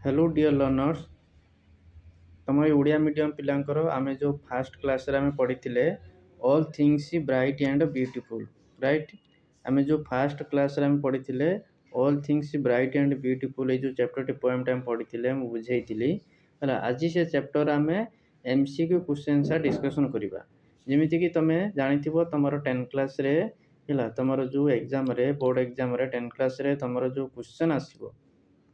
Hello dear learners तुम Odia medium पिलांकर आमे जो फास्ट क्लास रे आमे पढ़ी all things bright and beautiful right. आमे जो फास्ट क्लास रे आमे पढ़ी all things bright and beautiful जो चैप्टर टी पोएम टाइम पढ़ी बुझेइतिली हला। आज से चैप्टर आमे एमसीक्यू क्वेश्चन सा डिस्कशन करिबा। जेमिति कि तमे जानिथिबो तमरो 10 क्लास रे हला तमरो जो एग्जाम रे बोर्ड एग्जाम रे 10 क्लास रे तमरो जो क्वेश्चन आसीबो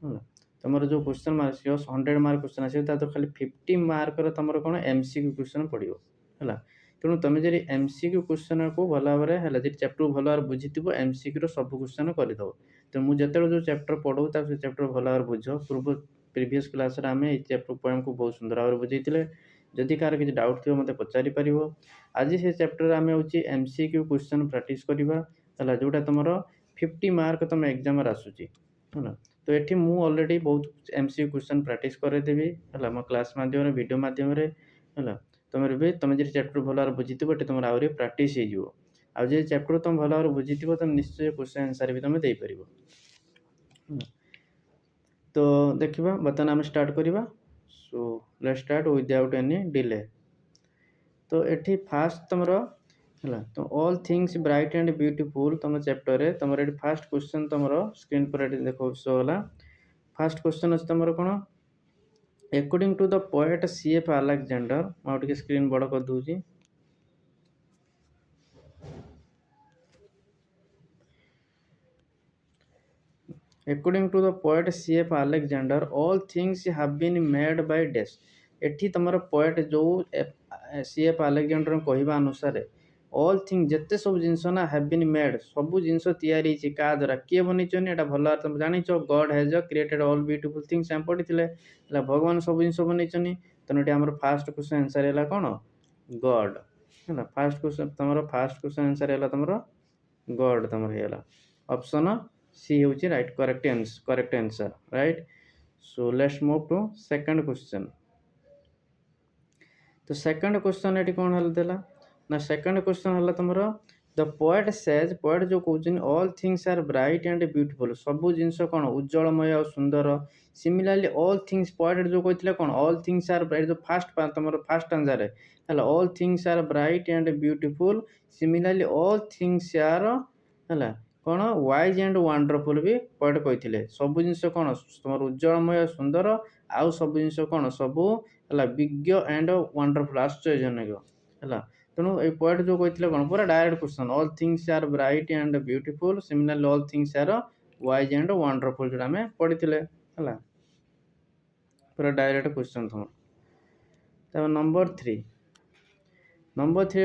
हला तुम जो क्वेश्चन मार्क 100 मार्क क्वेश्चन आस खाली 50 मार्क तुम कौन एमसीक्यू क्वेश्चन पड़ो है। तेणु तुम जब एमसीक्यू क्वेश्चन को भल भाव में चैप्टर भल भाव बुझी एमसीक्यू सब क्वेश्चन करदेव। तो मुझे जो चैप्टर पढ़ू से चैप्टर भल भाव बुझ पूर्व प्रीवियस क्लास आम ये चैप्टर पोएम को बहुत सुंदर भाव बुझे। जदि कार किसी डाउट थी मत पचारि पार। आज से चैप्टर आम हूँ एमसीक्यू क्वेश्चन प्रैक्टिस करवा है जोटा तुम 50 मार्क तुम एग्जाम आसूची है। तो ये मुझे ऑलरेडी बहुत एमसीक्यू क्वेश्चन प्रैक्टिस करदेवी है मो क्लास माध्यम वीडियो माध्यम है। तुम भी तुम जो चैप्टर भल भाव बुझी ये तुम आहरी प्रैक्टिस हो आज चैप्टर तुम भल भाव बुझी तुम निश्चय क्वेश्चन आंसर भी तुम दे पार। तो देखा बर्तमान आम स्टार्ट करवा। So let's start without any delay. तो ये फास्ट तुम है तो all things bright and beautiful तुम चैप्टर रे तुम ये फास्ट क्वेश्चन तुम स्क्रीन पर देखो शो होला। फास्ट क्वेश्चन अच्छे तुम कौन according to the poet CF Alexander मुझे स्क्रीन बड़ कर दूची। According to the poet CF Alexander all things have been made by dash. एठी तुम पोएट जो सीएफ अलेक्जेंडर कहवा अनुसार ऑल थिंग जिते सब जिनस ना हैव बीन मेड सब जिनस तैयारी क्या द्वारा किए बनईचनी एटा भल तुम जान God has created all beautiful things आम पढ़ी भगवान सब जिन बनईचनी। तेणु ये आम फास्ट क्वेश्चन आंसर है कौन गॉड है। फास्ट क्वेश्चन तुम फास्ट क्वेश्चन आंसर है तुम गॉड तुम है ऑप्शन सी हूँ right correct answer right. So let's move to second question. तो सेकंड क्वेश्चन ये कौन है देला ना सेकंड क्वेश्चन है तुम द पोएट सेज पोएट जो कहते all things are bright and beautiful सब जिनस कौन उज्जवलमय और सुंदर। सिमिलारली ऑल थिंग्स पोएट जो कहते कौन ऑल थिंग्स आर ब्राइट जो फास्ट तुम फास्ट आंसर है all things are bright and beautiful. Similarly all things are है कौन वाइज एंड वंडरफुल भी पोएट कहते सब जिनस कौन तुम उज्जवलमय सुंदर आउ सब जिनस कौन सब है विज्ञ एंड वंडरफुल आश्चर्यजनक है। तेणु ये पोएट जो कहते कौन पूरा direct question all things are bright and beautiful similarly all things are wise and wonderful जो आम पढ़ी है पूरा डायरेक्ट क्वेश्चन तुम। नंबर 3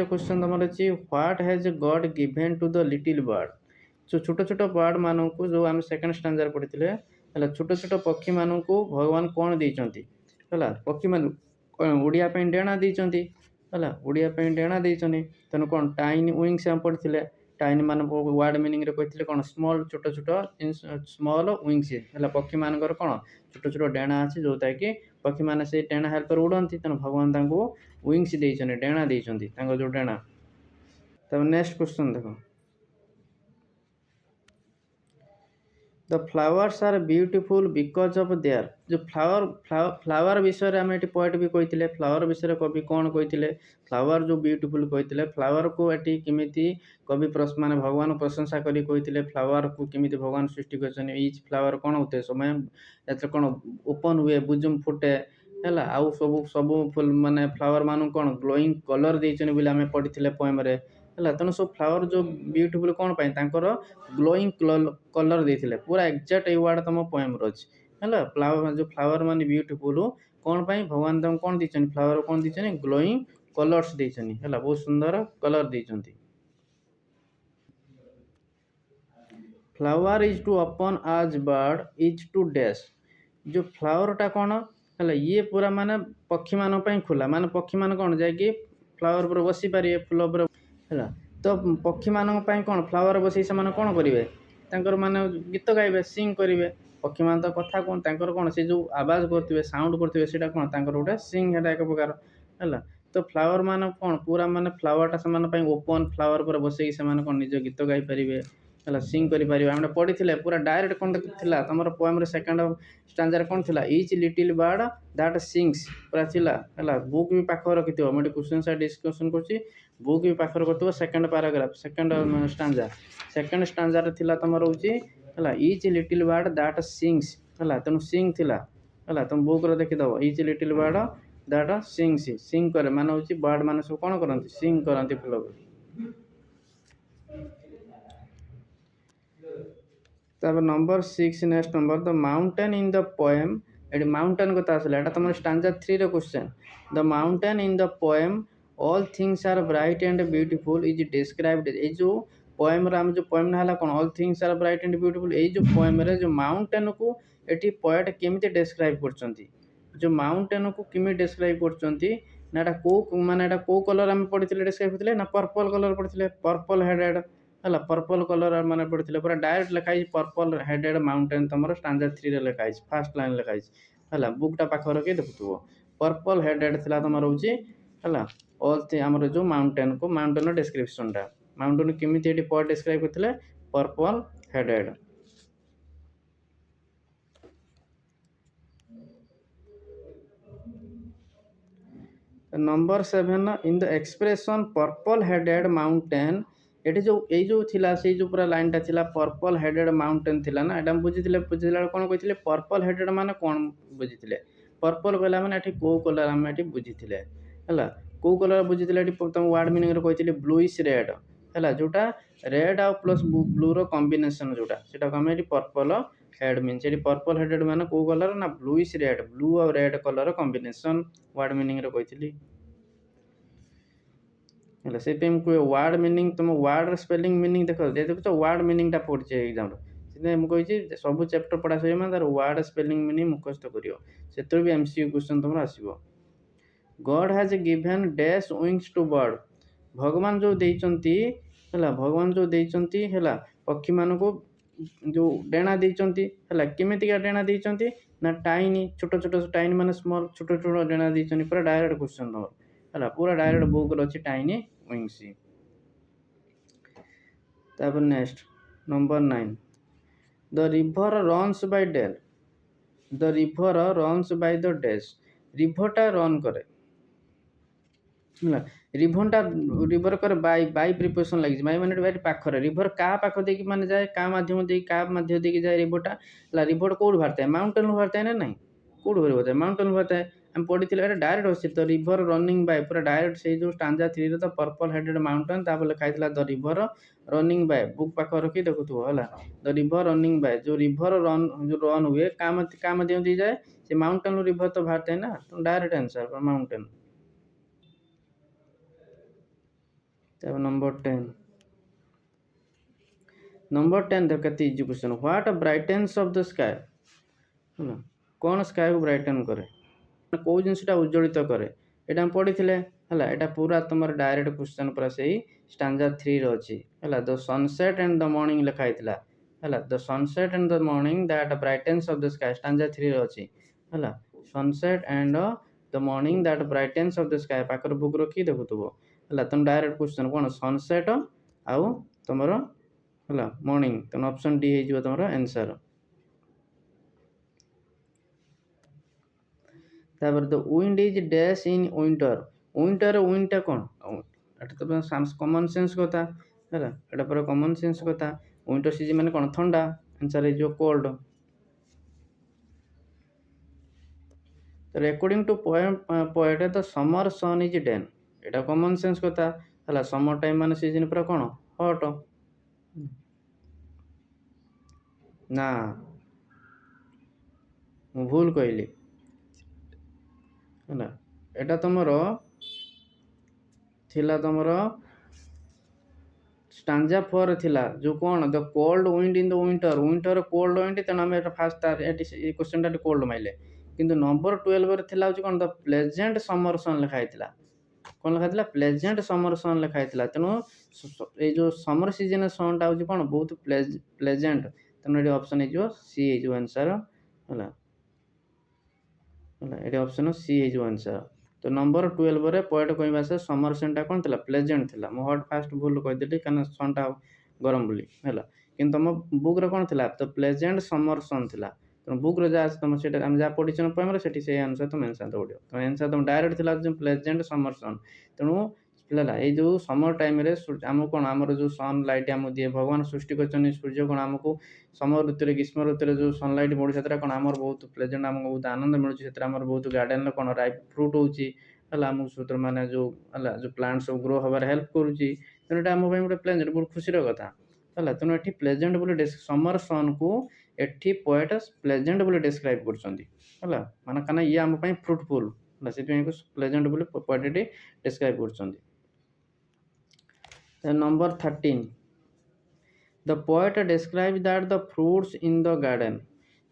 क्वेश्चन तुम अच्छी what has God given to the little bird. जो छोट छोट बर्ड मान को जो आम सेकंड स्टैंडर पढ़ी है छोट छोट पक्षी मान को भगवान कौन देती है पक्षी मान उड़िया डेणा देती है उड़िया डेणा देती। तेणु कौन टाइन विंग्स आम पढ़ी टाइन मान वार्ड मीनिंग कहते कौन स्मॉल छोट छोट स्मॉल विंग्स है पक्षी मान कौन छोट छोट डेणा अच्छे जोटा कि पक्षी मैंने से डेणा हेल्प उड़ती। तेणु भगवान विंग्स देते डेणा देती जो डेणा। तब नेक्स्ट क्वेश्चन देखो the flowers are beautiful because of their जो फ्लावर विषय आम ये पोएट भी कहते फ्लावर विषय कवि कौन कहते फ्लावर जो ब्यूटीफुल कहते फ्लावर को ये किमिति कवि माने भगवान प्रशंसा करी कहते फ्लावर को किमिति भगवान सृष्टि कर इच फ्लावर कौन होते समय कौन ओपन हुए बुजुम फुटे है आउ सब सब माने फ्लावर मान कौन ग्लोइंग कलर देते बोली आम पढ़ी पोएम है। तेणु सब फ्लावर जो ब्यूटीफुल कौन ग्लोइंग कलर देते पूरा एक्जाक्ट ये वर्ड तुम पोएम अच्छी है फ्लावर जो फ्लावर मान ब्यूटीफुल कौन भगवान तुम कौन देते फ्लावर कौन देते ग्लोइंग कलर्स देते है बहुत सुंदर कलर देते। फ्लावर इज टू ओपन आज बर्ड इज टू डैश जो फ्लावरटा कौन है ये पूरा माने पक्षी मान खुला माने पक्षी मान कौन जाकि फ्लावर पर बसी पारे फूल पर है। तो पक्षी मान कौन फ्लावर बस से कौन करेंगे माने गीत गाइबे सिंग करेंगे पक्षी मान तो कथा कौन कौन से जो आवाज करते साउंड करते कौन गोटे सिंग है एक प्रकार है। तो फ्लावर मान कौन पूरा माने फ्लावरटा से ओपन फ्लावर पर बस कौन निज गीत गाई पारे ହେଲା ସିଙ୍ଗ କରିପାରିବା ଆମେ ପଢ଼ିଥିଲେ ପୁରା ଡାଇରେକ୍ଟ କ'ଣ ଥିଲା ତୁମର ପୋଏମ୍ର ସେକେଣ୍ଡ ଷ୍ଟାଞ୍ଜାରେ କ'ଣ ଥିଲା each little bird that sings ପୁରା ଥିଲା ହେଲା ବୁକ୍ ବି ପାଖରେ ରଖିଥିବ ମୁଁ ଏଠି କ୍ୱେଶ୍ଚନ୍ ସାର୍ ଡିସ୍କସନ୍ କରୁଛି ବୁକ୍ ବି ପାଖରେ ରଖିଥିବ second paragraph second stanza second ଷ୍ଟାଞ୍ଜାରେ ଥିଲା ତୁମର ହେଉଛି ହେଲା each little bird that sings ହେଲା ତେଣୁ ସିଙ୍ଗ ଥିଲା ହେଲା ତୁମ ବୁକ୍ରେ ଦେଖିଦେବ each little bird that sing କରେ ମାନେ ହେଉଛି ବାର୍ଡ଼ ମାନେ ସବୁ କ'ଣ କରନ୍ତି ସିଙ୍ଗ କରନ୍ତି ଫୁଲକୁ। ତାପରେ number 6 next number the mountain in the poem ଏଠି ମାଉଣ୍ଟେନ୍ କଥା ଆସିଲା ଏଇଟା ତୁମର ଷ୍ଟାଞ୍ଜା 3ର question the mountain in the poem all things are bright and beautiful is described ଏଇ ଯେଉଁ ପୋଏମ୍ର ଆମେ ଯେଉଁ ପୋଏମ୍ ହେଲା କ'ଣ all things are bright and beautiful ଏଇ ଯେଉଁ ପୋଏମ୍ରେ ଯେଉଁ ମାଉଣ୍ଟେନ୍କୁ ଏଠି ପୋଏଟ୍ କେମିତି ଡେସ୍କ୍ରାଇବ୍ କରୁଛନ୍ତି ଯେଉଁ ମାଉଣ୍ଟେନ୍କୁ କେମିତି ଡେସ୍କ୍ରାଇବ୍ କରୁଛନ୍ତି ନା ଏଇଟା କେଉଁ କଲର୍ ଆମେ ପଢ଼ିଥିଲେ ଡେସ୍କ୍ରାଇବ୍ କରିଥିଲେ ନା ପର୍ପଲ୍ କଲର୍ ପଢ଼ିଥିଲେ ପର୍ପଲ୍ ହେଡେଡ୍ ହେଲା ପର୍ପଲ୍ କଲର୍ ମାନେ ପଢ଼ିଥିଲେ ପୁରା ଡାଇରେକ୍ଟ ଲେଖା ହେଇଛି ପର୍ପଲ୍ ହେଡେଡ୍ ମାଉଣ୍ଟେନ୍ ତୁମର ଷ୍ଟାଞ୍ଜା 3ରେ ଲେଖା ହେଇଛି ଫାର୍ଷ୍ଟ ଲାଇନ୍ ଲେଖା ହେଇଛି ହେଲା ବୁକ୍ଟା ପାଖରେ ରଖି ଦେଖୁଥିବ ପର୍ପଲ୍ ହେଡେଡ୍ ଥିଲା ତୁମର ହେଉଛି ହେଲା ଅଲ୍ ଆମର ଯେଉଁ ମାଉଣ୍ଟେନ୍ର ଡେସ୍କ୍ରିପସନ୍ଟା ମାଉଣ୍ଟେନ୍ କେମିତି ଏଠି ପୋଏଟ୍ ଡେସ୍କ୍ରାଇବ୍ କରିଥିଲେ purple headed. Number 7 in the expression purple headed mountain ଏଠି ଯେଉଁ ଥିଲା ସେଇ ଯେଉଁ ପୁରା ଲାଇନ୍ଟା ଥିଲା ପର୍ପଲ୍ ହେଡେଡ୍ ମାଉଣ୍ଟେନ୍ ଥିଲା ନା ଏଇଟା ବୁଝିଥିଲା ବେଳେ କ'ଣ କହିଥିଲେ ପର୍ପଲ୍ ହେଡେଡ୍ ମାନେ କ'ଣ ବୁଝିଥିଲେ ପର୍ପଲ୍ କହିଲା ମାନେ ଏଠି କେଉଁ କଲର୍ ଆମେ ଏଠି ବୁଝିଥିଲେ ହେଲା କେଉଁ କଲର୍ ବୁଝିଥିଲେ ଏଠି ତୁମ ୱାର୍ଡ଼ ମିନିଂରେ କହିଥିଲି ବ୍ଲୁଇସ୍ ରେଡ୍ ହେଲା ଯେଉଁଟା ରେଡ୍ ଆଉ ପ୍ଲସ୍ ବ୍ଲୁର କମ୍ବିନେସନ୍ ଯେଉଁଟା ସେଟାକୁ ଆମେ ଏଠି ପର୍ପଲ୍ ହେଡ୍ ମିନ୍ସ ଏଠି ପର୍ପଲ୍ ହେଡେଡ୍ ମାନେ କେଉଁ କଲର୍ ନା ବ୍ଲୁଇସ୍ ରେଡ୍ ବ୍ଲୁ ଆଉ ରେଡ୍ କଲର୍ କମ୍ବିନେସନ୍ ୱାର୍ଡ଼ ମିନିଂରେ କହିଥିଲି ହେଲା ସେଇଥିପାଇଁ ମୁଁ କୁହେ ୱାର୍ଡ଼ ମିନିଂ ତୁମ ୱାର୍ଡ଼ର ସ୍ପେଲିଂ ମିନିଂ ଦେଖୁଛ ୱାର୍ଡ଼ ମିନିଂଟା ପଡ଼ିଛି ଏକ୍ଜାମ୍ରେ ସେଥିପାଇଁ ମୁଁ କହିଛି ସବୁ ଚାପ୍ଟର ପଢ଼ା ସରିବ ମାନେ ତାର ୱାର୍ଡ଼ ସ୍ପେଲିଂ ମିନିଂ ମୁଖସ୍ଥ କରିବ ସେଥିରୁ ବି MCQ କ୍ୱେଶ୍ଚନ୍ ତୁମର ଆସିବ। God has given dash wings to bird ଭଗବାନ ଯେଉଁ ଦେଇଛନ୍ତି ହେଲା ଭଗବାନ ଯେଉଁ ଦେଇଛନ୍ତି ହେଲା ପକ୍ଷୀମାନଙ୍କୁ ଯେଉଁ ଡେଣା ଦେଇଛନ୍ତି ହେଲା କେମିତିକା ଡେଣା ଦେଇଛନ୍ତି ନା ଟାଇନି ଛୋଟ ଟାଇନି ମାନେ ସ୍ମଲ୍ ଛୋଟ ଡେଣା ଦେଇଛନ୍ତି ପୁରା ଡାଇରେକ୍ଟ କ୍ୱେଶ୍ଚନ୍ ତୁମର ହେଲା ପୁରା ଡାଇରେକ୍ଟ ବୁକ୍ରେ ଅଛି ଟାଇନି ୱିଙ୍ଗସ୍। ତାପରେ next number 9 the river runs by dell the river runs by the dash ରିଭରଟା ରନ୍ କରେ ହେଲା ରିଭର କରେ ବାଇ ପ୍ରିପୋଜିସନ୍ ଲାଗିଛି ବାଇ ମାନେ ବାଇ ପାଖରେ ରିଭର କାହା ପାଖ ଦେଇକି ମାନେ ଯାଏ କାହା ମାଧ୍ୟମ ଦେଇକି ଯାଏ ରିଭରଟା ହେଲା ରିଭର କେଉଁଠୁ ବାହାରିଥାଏ ମାଉଣ୍ଟେନ୍ରୁ ବାହାରିଥାଏ ନା ନାହିଁ କେଉଁଠୁ ବାହାରିଥାଏ ମାଉଣ୍ଟେନ୍ରୁ ବାହାରିଥାଏ ଆମେ ପଢ଼ିଥିଲେ ଏଇଟା ଡାଇରେକ୍ଟ ଅଛି ତ ରିଭର ରନିଂ ବାଇ ପୁରା ଡାଇରେକ୍ଟ ସେଇ ଯେଉଁ ଷ୍ଟାଞ୍ଜା 3ରେ ତ ପର୍ପଲ୍ ହେଡେଡ୍ ମାଉଣ୍ଟେନ୍ ତାପରେ ଲେଖା ହେଇଥିଲା ଦ ରିଭର ରନିଂ ବାଇ ବୁକ୍ ପାଖରେ ରଖି ଦେଖୁଥିବ ହେଲା ଦ ରିଭର ରନିଂ ବାଇ ଯେଉଁ ରିଭର ରନ୍ ହୁଏ କାହା ମାଧ୍ୟମ ଦେଇ ଯାଏ ସେ ମାଉଣ୍ଟେନ୍ରୁ ରିଭର ତ ବାହାରିଥାଏ ନା ଡାଇରେକ୍ଟ ଆନ୍ସର୍ ମାଉଣ୍ଟେନ୍। ତାପରେ ନମ୍ବର 10 ଦେଖ କେତେ easy question what brightens of the sky ହେଲା କ'ଣ ସ୍କାଏକୁ ବ୍ରାଇଟେନ୍ କରେ କେଉଁ ଜିନିଷଟା ଉଜ୍ଜଳିତ କରେ ଏଇଟା ଆମେ ପଢ଼ିଥିଲେ ହେଲା ଏଇଟା ପୁରା ତୁମର ଡାଇରେକ୍ଟ କ୍ୱେଶ୍ଚନ୍ ପୁରା ସେଇ ଷ୍ଟାଞ୍ଜା 3ରେ ଅଛି ହେଲା the sunset and the morning ଲେଖା ହେଇଥିଲା ହେଲା the sunset and the morning that brightens of the sky stanza 3ରେ ଅଛି ହେଲା sunset and the morning that brightens of the sky ପାଖରେ ବୁକ୍ ରଖି ଦେଖୁଥିବ ହେଲା ତୁମ ଡାଇରେକ୍ଟ କ୍ୱେଶ୍ଚନ୍ କ'ଣ ସନସେଟ୍ ଆଉ ତୁମର ହେଲା ମର୍ଣ୍ଣିଂ ତେଣୁ ଅପସନ୍ ଡି ହେଇଯିବ ତୁମର ଆନ୍ସର୍। ତାପରେ the wind is dash in ୱିଣ୍ଟରଟା କ'ଣ ଏଟା ତ କମନ୍ ସେନ୍ସ କଥା ହେଲା ଏଟା ପୁରା କମନ୍ ସେନ୍ସ କଥା ୱିଣ୍ଟର ସିଜିନ୍ ମାନେ କ'ଣ ଥଣ୍ଡା ଆନ୍ସର୍ ହେଇଯିବ cold. According to poet the summer sun is then ଏଟା କମନ୍ ସେନ୍ସ କଥା ହେଲା ସମର ଟାଇମ୍ ମାନେ ସିଜିନ୍ ପୁରା କ'ଣ ହଟ୍ ନା ମୁଁ ଭୁଲ କହିଲି ହେଲା ଏଟା ତୁମର ଥିଲା ତୁମର ଷ୍ଟାଞ୍ଜା 4 ଥିଲା ଯେଉଁ କ'ଣ the cold wind in the winter cold wind ତେଣୁ ଆମେ ଏଟା ଫାଷ୍ଟ ଏଠି ଏଇ କ୍ୱେଶ୍ଚନଟା କୋଲ୍ଡ ମାଇଲେ କିନ୍ତୁ ନମ୍ବର 12ରେ ଥିଲା ହେଉଛି କ'ଣ ଦ ପ୍ଲେଜେଣ୍ଟ ସମର ସନ୍ ଲେଖା ହେଇଥିଲା କ'ଣ ଲେଖା ହେଇଥିଲା ପ୍ଲେଜେଣ୍ଟ ସମର ସନ୍ ଲେଖା ହେଇଥିଲା ତେଣୁ ଏଇ ଯେଉଁ ସମର ସିଜନ୍ ସନ୍ଟା ହେଉଛି କ'ଣ ବହୁତ ପ୍ଲେଜେଣ୍ଟ ତେଣୁ ଏଠି ଅପସନ୍ ହେଇଯିବ ସି ହେଇଯିବ ଆନ୍ସର୍ ହେଲା ଏଠି ଅପସନ୍ ସି ହେଇଯିବ ଆନ୍ସର୍। ତ ନମ୍ବର 12ରେ ପୋଏଟ୍ କହିବା ସେ ସମର ସନ୍ଟା କ'ଣ ଥିଲା ପ୍ଲେଜେଣ୍ଟ ଥିଲା ମୁଁ ହଟ୍ ଫାଷ୍ଟ ଭୁଲ କହିଦେଲି କାରଣ ସନ୍ଟା ଗରମ ବୋଲି ହେଲା कि तुम बुक्रे कौन थी द प्लेजेंट समर सन थी तेणु बुक्रे जहाँ तुम से जहाँ पढ़ी पोएम से अनुसार तुम एन्सर दे तुम एन्सर तुम डायरेक्ट थी प्लेजेंट समर सन तेणु ये जो समर टाइम आमको कौन आम जो सन लाइट आम दिए भगवान सृष्टि कर सूर्य कौन आमको समर ऋतु ग्रीष्म ऋतु जो सनलाइट पड़ू से कौन आम बहुत प्लेजेंट आमको बहुत आनंद मिलूँ से बहुत गार्डन कौन राइप फ्रुट होगा आमको सूत्र मैंने जो प्लांट सब ग्रो हबार हेल्प करुच्ची तेणु आम गोटे प्लेजेंट बहुत खुशी कथा है तेणु ये प्लेजेंट बोली समर सन को एठी पोएट प्लेजेंट बोली डिस्क्राइब कर माने कना ये आम फ्रुटफुल से प्लेजेंट बोली पोएट ये डिस्क्राइब कर number 13 the poet describe that the fruits in the garden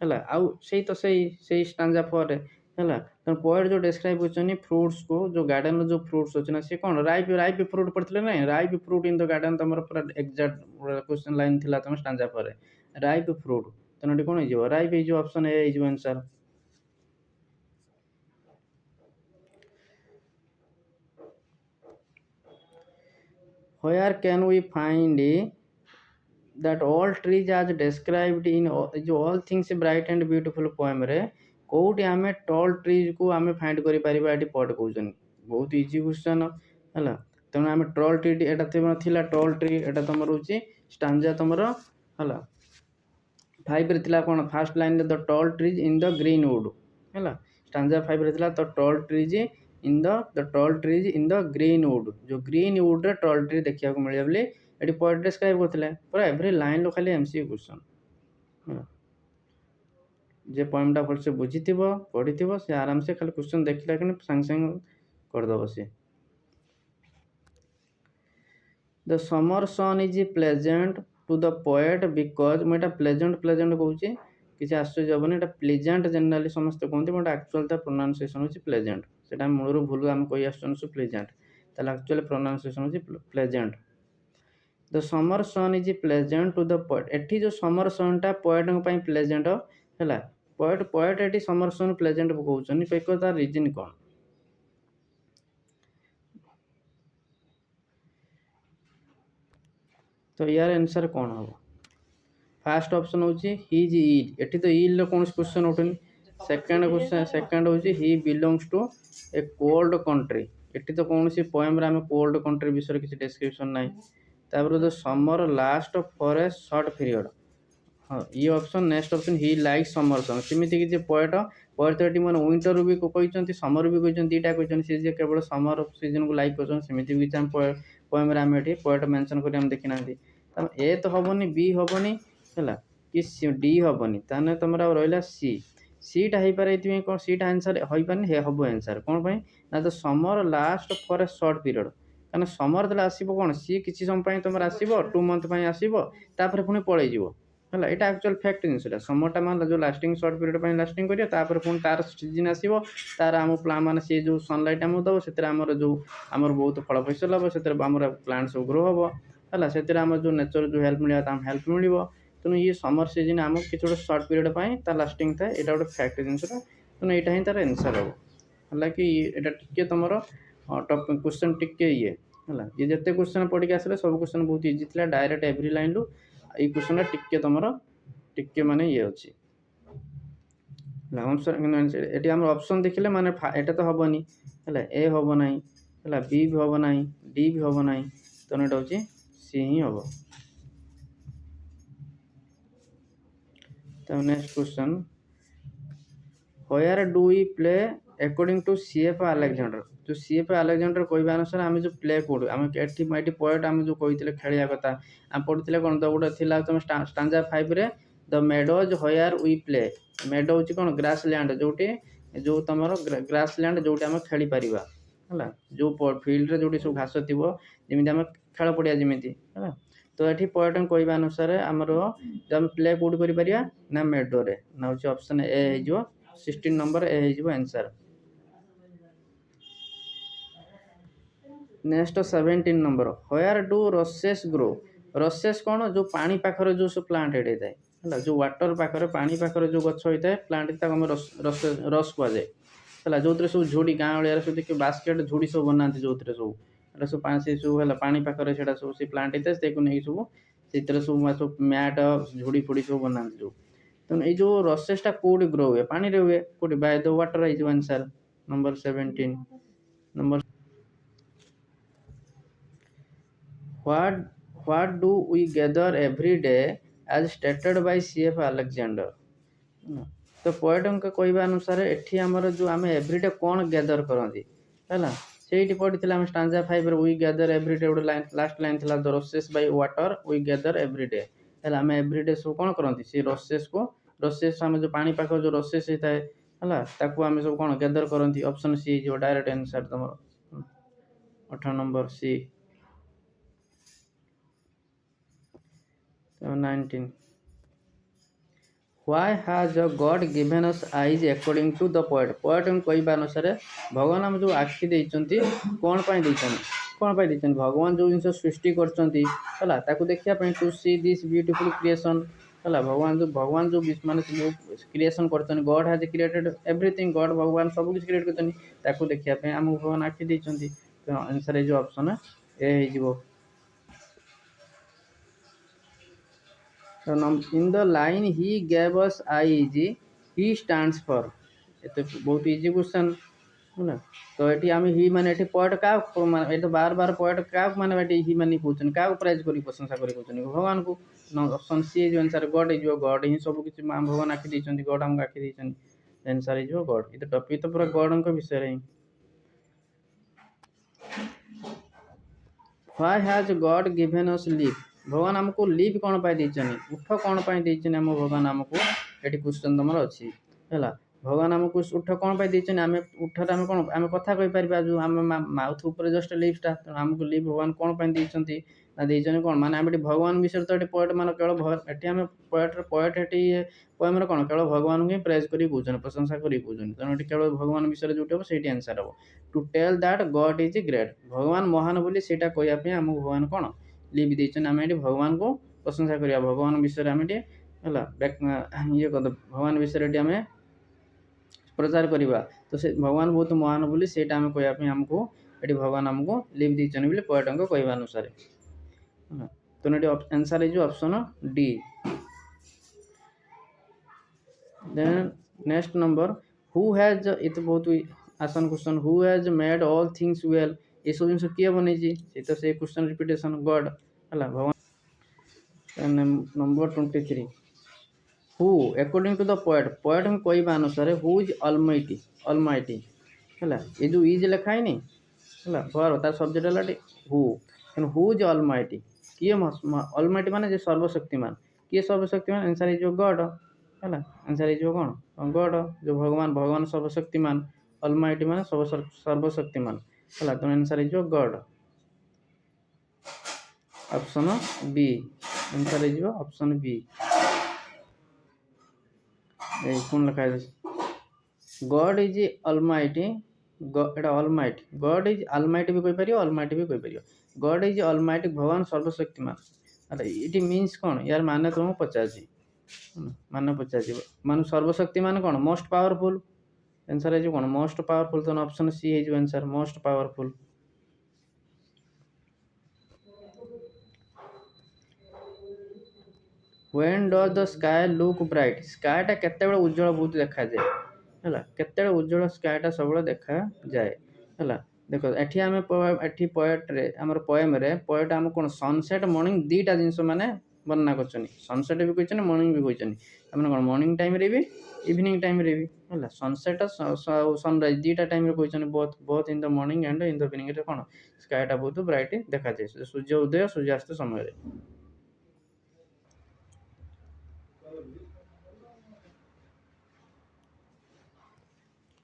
है आउ से तो सही स्टांजा 4 है तो पोएट जो डिस्क्राइब कर फ्रूट्स को जो गार्डन जो फ्रूट्स अच्छे ना सी कौन राइप फ्रूट पढ़ते ना ripe fruit in the garden तुम पूरा एक्जाक्ट क्वेश्चन लाइन थी तुम स्टांजा 4 राइप फ्रूट तेणु ये कौन हो राइप हो ऑप्शन ए हो answer where can we find that all trees as described in जो all things bright and beautiful poem रे कोउटी आमे टॉल ट्रीज को आमे फाइंड करि परिबा एटी पॉट कहउछन बहुत इजी क्वेश्चन हला तेणु आमे टॉल ट्री एटा थिला टॉल ट्री एटा तमर होची स्टांजा तमर हला 5 रे थिला कोन first line the tall trees in the green wood हला स्टांजा 5 रे थिला the tall trees in the tall trees in the green wood जो ग्रीन वुड रे टॉल ट्री देखिया को मिलिया बोली एटी पोएट डिस्क्राइब करथिले पूरा एवरी लाइन लो खाली एमसी क्वेश्चन जे पोएमटा फल से बुझी पढ़ी से आराम से खाली क्वेश्चन देखला कि संग संग कर दबो से the summer sun is pleasant to the poet because मुझे प्लेजेंट कहूँ किसी आश्चर्य हेनी एटा प्लेजेंट जनरली समस्त कहते बट एक्चुअल प्रोनाउंसिएशन होची प्लेजेंट सेटा मूलर भूल आम कही आसु प्लेजेंट ताले एक्चुअल प्रोनाउंसिएशन होची pleasant the summer sun is pleasant to the poet एठी जो समर सनटा पोएट पई प्लेजेंट हैला पोएट एठी समर सन प्लेजेंट कहउछन बिकॉज तार रीजन कोन तो यार आंसर कौन हम फास्ट ऑप्शन होची हिज इज एठी तो इल कौन क्वेश्चन उठनी सेकंड होची he belongs to a cold country एठी तो कौन सी पोएम रे हम कोल्ड कंट्री विषय किसी डिस्क्रिप्शन नाही तापर the summer last for a short period हाँ ये ऑप्शन नेक्स्ट ऑप्शन ही लाइक समर सन सेमिति कि पोएट तो ये मैंने विंटर भी कहते समर भी कहते दीटा कहते सी जे केवल समर सीजन को लाइक कर सेमती भी पोएम आम ये पोएट मेंशन कर देखी ना ए तो हेनी बी हेनी है कि डी हेनी ताने तुम रहा सीटा हो पारे कौन सीटा आंसर हो पारे हम आंसर कौन पाई ना the summer last for a short period कहना समर देला आसीबो कौन सी किसी समय तुम आसो 2 मंथ आसो तापर पुणी पलैज है यहाँ एक्चुअल फैक्ट जिनसा समरटा मान जो लास्टिंग शॉर्ट पीरियड लास्टिंग कर पुणी तार सीजन आसो तार आम प्लांट मान सी जो सनलाइट आम दब से जो आमर बहुत फल फसल हम से प्लांट सब ग्रो हम है से आम जो नेचर जो हेल्प मिलता हेल्प मिल तेणु ये समर सीजन आम कि गोटे सर्ट पीरियड तार लास्टिंग थाए यहाँ गोटे फैक्ट जिनसा तेणु यहाँ ही तार एनसर हम है कि यहाँ टी तुम टॉप क्वेश्चन टिके ये है ये जिते क्वेश्चन पढ़ के आसे सब क्वेश्चन बहुत इजी था डायरेक्ट एवरी लाइन रु ये क्वेश्चन टिके तुम टिके माने ये अच्छी ये आम ऑप्शन देखिले माने एटा तो हेनी है ए हम ना है बी भी हम ना डी भी हम ना तेणु यहाँ हूँ सी ही हम तो next question where do we play according to CF Alexander जो सीएफ अलेक्जेंडर कहवा अनुसार आम जो प्ले कोड आम ये पोएट आम जो कहते खेलिया कथा आम पढ़ते कौन तो गोटे थी तुम स्टांजा 5 रे the meadows where we play meadow हूँ कौन ग्रास लैंड जोटी जो तुम ग्रास लैंड जोटी आम खेली पारिबा है जो फील्ड रे जोटी सब घास थी जमी आम खेल पड़िया जमी है तो ये पोएट कहवा अनुसार आमर जो आम प्ले कोड कर ना मेडो रे ना हूँ ऑप्शन ए हो 16 नंबर ए हो answer next 17 number where do roses grow roses कौन जो पानी पाखर जो सब प्लांट एडे थाए है जो वाटर पाखर पानी पाखर जो गछ होता है प्लांट आम रस कहुए है जो सब झुड़ी गाँ वाले सब देखिए बास्केट झुड़ी सब बनाते जो सब सब पानी सब है पानी पाखर से सब से प्लांट होता है नहीं सब से सब मैट झुड़ी फुड़ी सब बनाते जो तेणु ये जो रसेसटा कौटी ग्रो हुए पानी रे हुए कौटी बाय द वाटर है answer number 17 number what do we gather every day as stated by CF Alexander तो पोएट कहवा अनुसार एठी हमर जो आम एव्रीडे कौन गैदर करती है से पढ़ी आम स्टांजा 5 वी गैदर एव्रीडे गोटे लाइन लास्ट लाइन थी the roses by water we gather every day है आम एव्रीडे सब कौन करती से रोसेस को रोसेस आम जो पानी पाख जो रोसेस होता है आम सब कौन गैदर करती ऑप्शन सी जो डायरेक्ट आंसर तुम 18 number C 19 Why has God given us eyes according to the poet? Poet कहवा अनुसार भगवान आम जो आखि देइचंती कौन पाई देइचंती कौन पाई देइचंती भगवान जो जिन सृष्टि करचंती हला ताकू देखिया पई to see this beautiful creation हला भगवान जो माने जो क्रिएशन करचंती God has created everything God भगवान सब कुछ क्रिएट करचंती ताकू देखिया पई आम भगवान आखि देइचंती तो आंसर है जो ऑप्शन ए हे जीवो in the line he gave us eyes he stands for ये बहुत इजी क्वेश्चन है तो ये आम ही माने पोएट क्या ये तो बार बार पोएट क्या माने ही माने कहते क्या प्राइज कर प्रशंसा कर भगवान को ऑप्शन सी जो आंसर गॉड है गॉड ही सब किसी भगवान आखि देइचंती गॉड हमको आखि देइचंती आंसर है गॉड ये टॉपिक तो पूरा गॉड का विषय है Why has God given us leave भगवान आमको लीव कौन पाई देइचनी उठ कौन पाई देइचनी आम भगवान आमको एटी क्वेश्चन तुम अच्छी है भगवान आमको उठ कौन पाई देइचनी आम उठर आम कौन आम कथा कहि परिबा जो आम माउथ ऊपर जस्ट लिप्सटा तो आमको लीव भगवान कौन पाई देइचंती ना देइचनी कौन माने आम भगवान विषय तो पोएट मान केवल एटी आम पोएट एटी पोएम कौन केवल भगवान को प्रेज करी कहउछन प्रशंसा करी कहउछन तेणु एटी केवल भगवान विषय जोटी हो सेठी आंसर हो to tell that God is great भगवान महान बोली सेटा कहया पे आम भगवान कौन लीव देइछन आम एटी भगवान को प्रशंसा करिया भगवान विषय आम एटी हला ये कर भगवान विषय आम प्रचार करवा तो से भगवान बहुत महान बोली सेटा आम कहया आमको ये भगवान आमको लीव देइछन बोली पोएट कहवा अनुसार तो ये आंसर है जो option D then next number who has it बहुत आसान question who has made all things well ये सब जिन किए बनी तो से क्वेश्चन रिपीटेशन गॉड है भगवान number 23 who according to the poet poet कहवा अनुसार हु इज अलमाइटी है ये जो इज लिखा है नी है भर तार सब्जेक्ट है हु इज अलमाइटी किए अलमाइटी माने सर्वशक्तिमान किए सर्वशक्तिमान आंसर इज गॉड है आंसर इज कौन गॉड जो भगवान सर्वशक्तिमान अलमाइटी माने सर्वशक्तिमान है तो answer is God option B answer is option B कौन लिखा है गॉड इज अलमाइटी एटा अलमाइटी गॉड इज अलमाइटी भी कहि अलमाइटी भी कहि गॉड इज अलमाइटी भगवान सर्वशक्तिमान अरे ये मीन्स कौन यार माने तुमको पचासी माने पचासी मान सर्वशक्तिमान कौन मोस्ट पावरफुल आंसर है कौन मोस्ट पावरफुल तो ऑप्शन सी है जो answer most powerful When does the sky look bright sky टा केतेबेले उज्जवल बहुत देखा जाए है केतेबेले उज्जवल sky टा सब देखा जाए है देख एठी आम एठी पोएट रे हमर पोएम रे पोएट आम कोन सनसेट मॉर्निंग दीटा जिंस माने वर्णना करछनी सनसेट भी कहछनी मॉर्निंग भी कहछनी हमने कोन मॉर्निंग टाइम रे भी इवनिंग टाइम रे भी है सनसेट सनराइज दीटा टाइम रे कहछनी both in the morning and in the evening रे कोन स्काई टा बहुत ब्राइट देखा जाए सूर्य उदय सूर्यास्त समय रे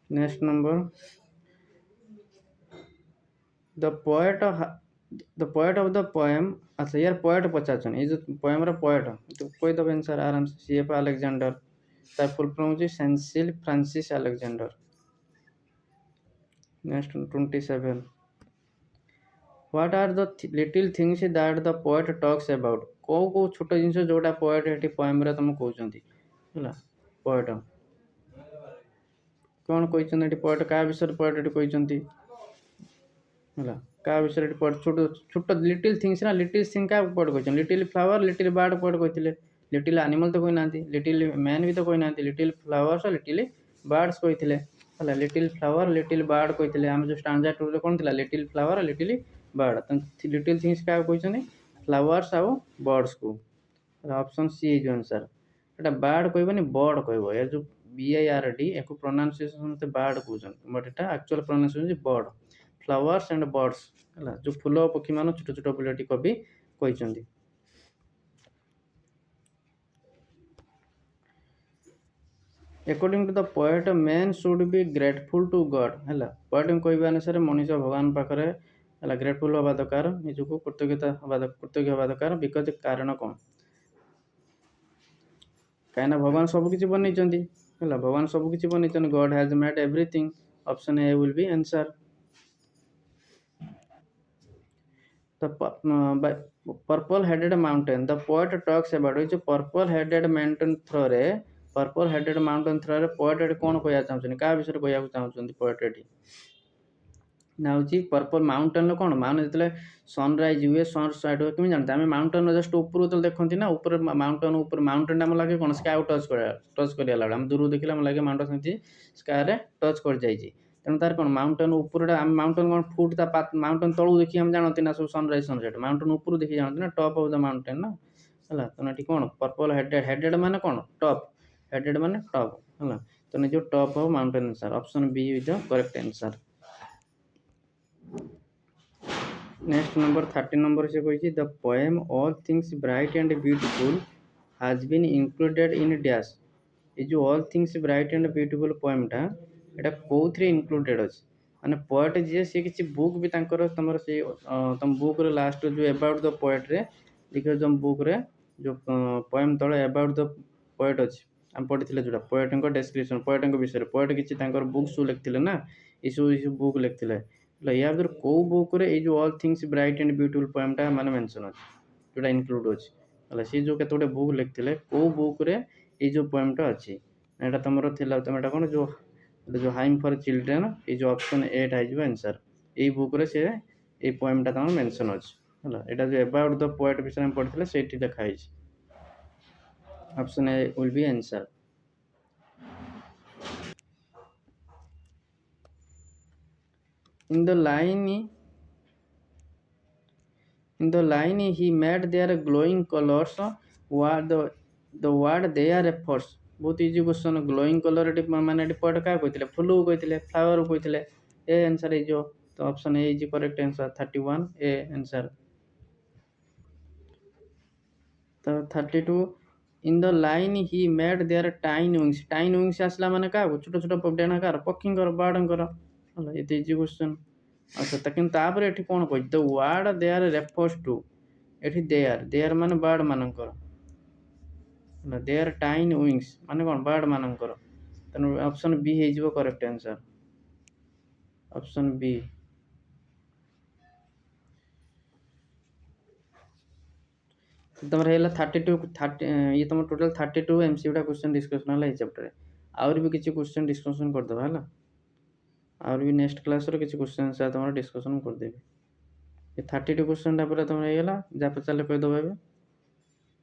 next number the poet of the poem अच्छा यार पोएट पचाचन ये जो पोएम रे पोएट तो कोई दब आंसर आराम से सीएफ अलेक्जेंडर तार फुल फॉर्म होची Cecil Frances Alexander next 27 what are the little things that the poet talks about को छोट जिंस जोटा पोएट एटी पोएम रे तुम कहउचंती हला पोएट कौन कहते पोएट क्या विषय पोएट कहते है क्या विषय पढ़ छोट छोट लिटिल थिंग्स ना लिटिल थिंग क्या पढ़ कहते लिटिल फ्लावर लिटिल बर्ड पढ़ कहते लिटिल एनिमल तो कहना लिटिल मैन भी तो कहना लिटिल फ्लावर्स लिटिल बर्ड्स कहते है लिटिल फ्लावर लिटिल बर्ड कहते आम जो स्टांजा टू रे कौन थी लिटिल फ्लावर लिटिल बर्ड तो लिटिल थिंग्स क्या कहते फ्लावर्स आउ बर्ड्स को ऑप्शन सी जो आंसर एटा बर्ड कहबनी बर्ड कहब या जो BIRD या प्रोनाउंसिएशन से बर्ड कहते but Etah actual pronunciation bird flowers and birds है जो फूल पक्षी मान छोट छोट पिलाटी कवि कहते according to the poet man should be grateful to God है पोएट कहवा अनुसार मनीष भगवान पाखे है ग्रेटफुल हवा दरकार निजक कृतज्ञ हवा दरकार बिकज कारण कौन कहीं भगवान सबकि बनई है भगवान सबकि बनई God has made everything option A will be answer the purple headed mountain the poet talks about जो पर्पल हेडेड माउंटेन थ्रो रे पर्पल हेडेड माउंटेन थ्रो रे पोएट कौन कह चाहते क्या विषय कह चाहते पोएट ये ना हूँ पर्पल माउंटेन कौन मान जो सनराइज हुए सनसेट हुए कमी जानते आम माउंटेन जस्ट ऊपर तो देखते ना ऊपर माउंटेन आम लगे कौन स्काए टच कर आम दूर देखिए आम लगे माउंटेन सेमती स्काए टच कर जाइए तेणु तार कौन माउंटेन ऊपर आम माउंटेन कौन फुट माउंटेन तलू देखिए आम जानते ना सब सनराइज सनसेट माउंटेन ऊपर देखिए जानते ना टॉप ऑफ द माउंटेन ना है तो ये कौन पर्पल हेडेड माने कौन टॉप हेडेड माने टॉप है तो जो top of mountain answer option B is the correct answer next number 30 number से कही the poem all things bright and beautiful has been included in dash ये जो all things bright and beautiful पोएमटा एटा कौथरे इंक्लूडेड अच्छे माने poet जी सी किसी बुक भी तांकर तुम से तुम बुक रे लास्ट जो अबाउट द पोएट रे देखो तुम बुक रे जो पोएम तले अबाउट द पोएट अच्छे हम पढ़ी जोटा पोएट डेस्क्रिप्शन पोएट विषय पोएट किसी बुक सब लिखते ना ये बुक लिखते या भर कौ बुक रे ये जो all things bright and beautiful पोएमटा माने मेंशन अच्छे जोटा इंक्लूड अच्छे सी जो केतोटे बुक लिखते कौ बुक रे ये जो पोएमटा अच्छी एटा तुम तुम एटा कौन जो हाइम फॉर चिल्ड्रेन ये जो ऑप्शन ए हो आंसर ये बुक रे से ये पोएमटा तुम मेंशन अच्छे है एटा जो अबाउट द पोएट विषय में पढ़ते से देखाई option A will be answer in the line he made their glowing colors what the word their efforts बहुत इजी क्वेश्चन ग्लोइंग कलर माने पोएट क्या कहते फुल को कहते फ्लावर को कहते ए आंसर है जो तो option A is correct answer 31 A answer तो 32 in the line he made their tiny wings आसला माने क्या छोट छोट पडेना कार पक्षींकर बर्डंकर है ये इजी क्वेश्चन अच्छा तकिन तापर एठी कोन कहि the word their refers to एठी देयर माने बर्ड मानकर ना देयर टाइन विंग्स माने कोन बर्ड मानकर तनु ऑप्शन बी हे जिवो करेक्ट आंसर ऑप्शन बी तमर हेला 32 30 ये तमर टोटल 32 एमसीक्यू क्वेश्चन डिस्कशन हला ए चैप्टर और भी किछि क्वेश्चन डिस्कशन कर दबा हला और भी नेक्स्ट क्लास रो किछि क्वेश्चन से तमर डिस्कशन कर देबे ये 32 क्वेश्चन ता पूरा तमर हेला जा पचाले कहि दबा